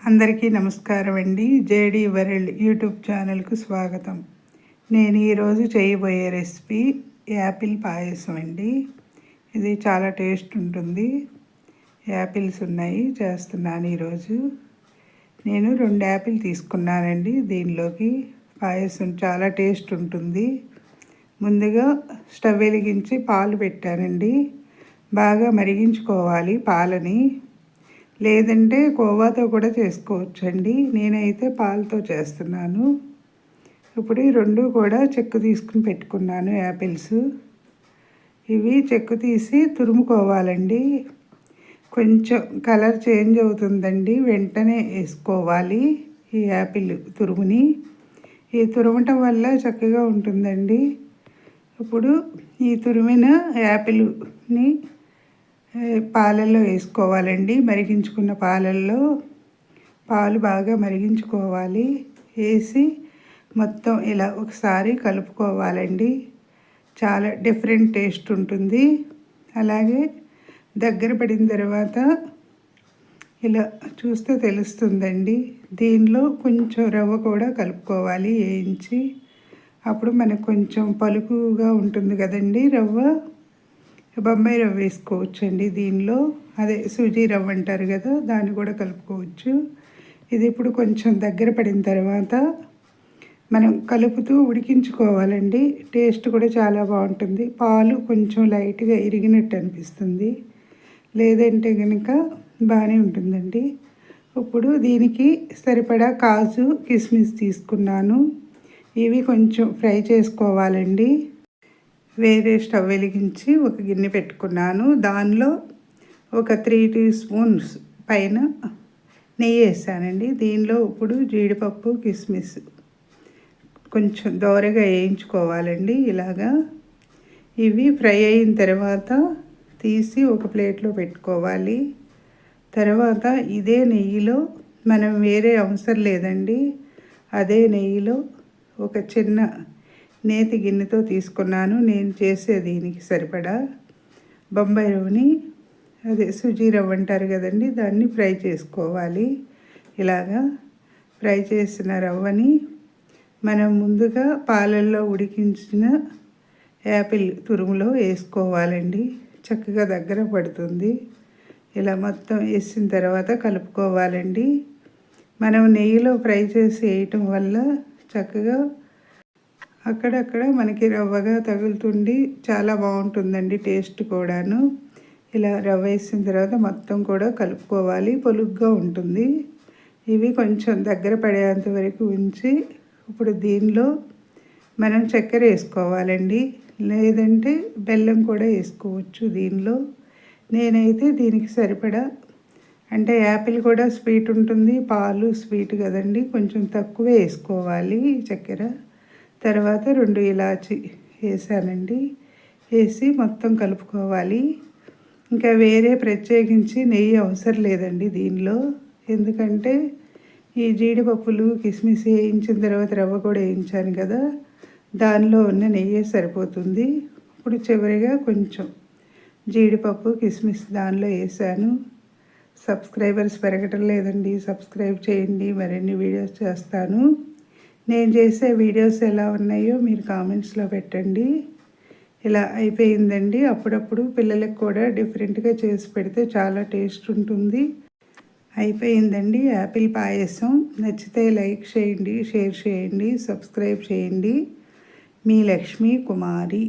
అందరికీ నమస్కారం అండి. జేడి వరల్డ్ యూట్యూబ్ ఛానల్కు స్వాగతం. నేను ఈరోజు చేయబోయే రెసిపీ యాపిల్ పాయసం అండి. ఇది చాలా టేస్ట్ ఉంటుంది. యాపిల్స్ ఉన్నాయి, చేస్తున్నాను ఈరోజు. నేను 2 యాపిల్ తీసుకున్నానండి. దీనిలోకి పాయసం చాలా టేస్ట్ ఉంటుంది. ముందుగా స్టవ్ వెలిగించి పాలు పెట్టానండి. బాగా మరిగించుకోవాలి పాలని. లేదంటే కోవాతో కూడా చేసుకోవచ్చండి. నేనైతే పాలతో చేస్తున్నాను. ఇప్పుడు ఈ 2 కూడా చెక్కు తీసుకుని పెట్టుకున్నాను యాపిల్స్. ఇవి చెక్కు తీసి తురుముకోవాలండి. కొంచెం కలర్ చేంజ్ అవుతుందండి, వెంటనే వేసుకోవాలి ఈ యాపిల్ తురుముని. ఈ తురమటం వల్ల చక్కగా ఉంటుందండి. ఇప్పుడు ఈ తురిమిన యాపిల్ని పాలల్లో వేసుకోవాలండి. మరిగించుకున్న పాలల్లో పాలు బాగా మరిగించుకోవాలి. వేసి మొత్తం ఇలా ఒకసారి కలుపుకోవాలండి. చాలా డిఫరెంట్ టేస్ట్ ఉంటుంది. అలాగే దగ్గర పడిన తర్వాత ఇలా చూస్తే తెలుస్తుందండి. దీనిలో కొంచెం రవ్వ కూడా కలుపుకోవాలి వేయించి. అప్పుడు మనకు కొంచెం పలుకుగా ఉంటుంది కదండి రవ్వ. బొంబాయి రవ్వ వేసుకోవచ్చండి దీనిలో. అదే సూజీ రవ్వ అంటారు కదా, దాన్ని కూడా కలుపుకోవచ్చు. ఇది ఇప్పుడు కొంచెం దగ్గర పడిన తర్వాత మనం కలుపుతూ ఉడికించుకోవాలండి. టేస్ట్ కూడా చాలా బాగుంటుంది. పాలు కొంచెం లైట్గా ఇరిగినట్టు అనిపిస్తుంది, లేదంటే కనుక బాగానే ఉంటుందండి. ఇప్పుడు దీనికి సరిపడా కాజు కిస్మిస్ తీసుకున్నాను. ఇవి కొంచెం ఫ్రై చేసుకోవాలండి. వేరే స్టవ్ వెలిగించి ఒక గిన్నె పెట్టుకున్నాను. దానిలో ఒక 3 టీ స్పూన్స్ పైన నెయ్యి వేసానండి. దీనిలో ఇప్పుడు జీడిపప్పు కిస్మిస్ కొంచెం దోరగా వేయించుకోవాలండి. ఇలాగా ఇవి ఫ్రై అయిన తర్వాత తీసి ఒక ప్లేట్లో పెట్టుకోవాలి. తర్వాత ఇదే నెయ్యిలో, మనం వేరే అవసరం లేదండి, అదే నెయ్యిలో ఒక చిన్న నేతి గిన్నెతో తీసుకున్నాను. నేను చేసే దీనికి సరిపడా బొంబాయి రవ్వని, అదే సూజీ రవ్వ అంటారు కదండి, దాన్ని ఫ్రై చేసుకోవాలి. ఇలాగా ఫ్రై చేసిన రవ్వని మనం ముందుగా పాలల్లో ఉడికించిన యాపిల్ తురుములో వేసుకోవాలండి. చక్కగా దగ్గర పడుతుంది. ఇలా మొత్తం వేసిన తర్వాత కలుపుకోవాలండి. మనం నెయ్యిలో ఫ్రై చేసి వేయటం వల్ల చక్కగా అక్కడక్కడ మనకి రవ్వగా తగులుతుండి చాలా బాగుంటుందండి టేస్ట్ కూడాను. ఇలా రవ్వ వేసిన తర్వాత మొత్తం కూడా కలుపుకోవాలి. పొలుగ్గా ఉంటుంది. ఇవి కొంచెం దగ్గర పడేంత వరకు ఉంచి ఇప్పుడు దీనిలో మనం చక్కెర వేసుకోవాలండి, లేదంటే బెల్లం కూడా వేసుకోవచ్చు దీనిలో. నేనైతే దీనికి సరిపడా, అంటే యాపిల్ కూడా స్వీట్ ఉంటుంది, పాలు స్వీట్ కదండి, కొంచెం తక్కువే వేసుకోవాలి చక్కెర. తర్వాత 2 ఇలాచి వేసానండి. వేసి మొత్తం కలుపుకోవాలి. ఇంకా వేరే ప్రత్యేకించి నెయ్యి అవసరం లేదండి దీనిలో. ఎందుకంటే ఈ జీడిపప్పులు కిస్మిస్ వేయించిన తర్వాత రవ్వ కూడా వేయించాను కదా, దానిలో ఉన్న నెయ్యి సరిపోతుంది. ఇప్పుడు చివరిగా కొంచెం జీడిపప్పు కిస్మిస్ దానిలో వేసాను. సబ్స్క్రైబర్స్ పెరగటం లేదండి, సబ్స్క్రైబ్ చేయండి. మరిన్ని వీడియోస్ చేస్తాను. నేను చేసే వీడియోస్ ఎలా ఉన్నాయో మీరు కామెంట్స్లో పెట్టండి. ఇలా అయిపోయిందండి. అప్పుడప్పుడు పిల్లలకు కూడా డిఫరెంట్గా చేసి పెడితే చాలా టేస్ట్ ఉంటుంది. అయిపోయిందండి యాపిల్ పాయసం. నచ్చితే లైక్ చేయండి, షేర్ చేయండి, సబ్స్క్రైబ్ చేయండి. మీ లక్ష్మీ కుమారి.